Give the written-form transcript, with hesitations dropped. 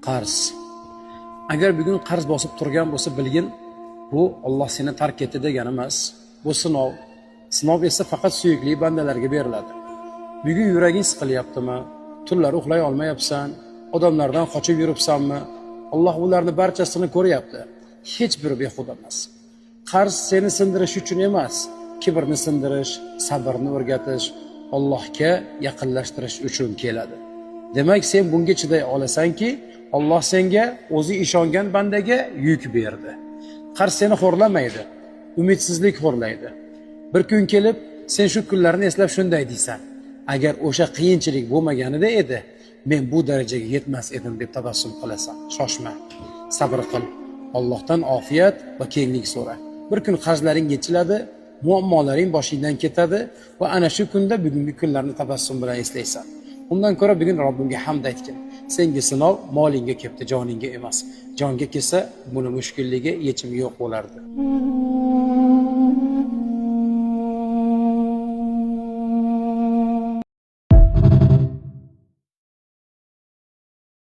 Qarz. Agar bugun qarz bosib turgan bo'lsa, bilgin, bu Alloh seni tark etdi degani emas. Bu sinov. Sinov esa faqat suyukli bandalarga beriladi. Bugun yuraging siqilyaptimi? Tunlar uxlay olmayapsan? Odamlardan qochib yuribsanmi? Alloh ularni barchasini ko'ryapti. Hech biri behuda emas. Qarz seni sindirish uchun emas, kibrni sindirish, sabrni o'rgatish, Allohga yaqinlashtirish uchun keladi. Demak, sen bunga chiday olasanki, Alloh senga o'zi ishongan bandaga yuk berdi. Qarz seni xo'rlamaydi, umidsizlik xo'rlaydi. Bir kun kelib, sen shu kunlarni eslab shunday deysan: agar o'sha qiyinchilik bo'lmaganida edi, men bu darajaga yetmas edim deb tabassum qilasan. Shoshma, sabr qil. Allohdan ofiyat va kenglik so'ra. Bir kun qarzlaring yechiladi, muammolaring boshingdan ketadi va ana shu kunda bugungi kunlarni tabassum bilan eslaysan. Undan ko'ra bugun Robbimga hamd aytgin. Senga sinov molingga kelibdi, joningga emas. Jonga kelsa, buni mushkulligi yechimi yo'q bo'lardi.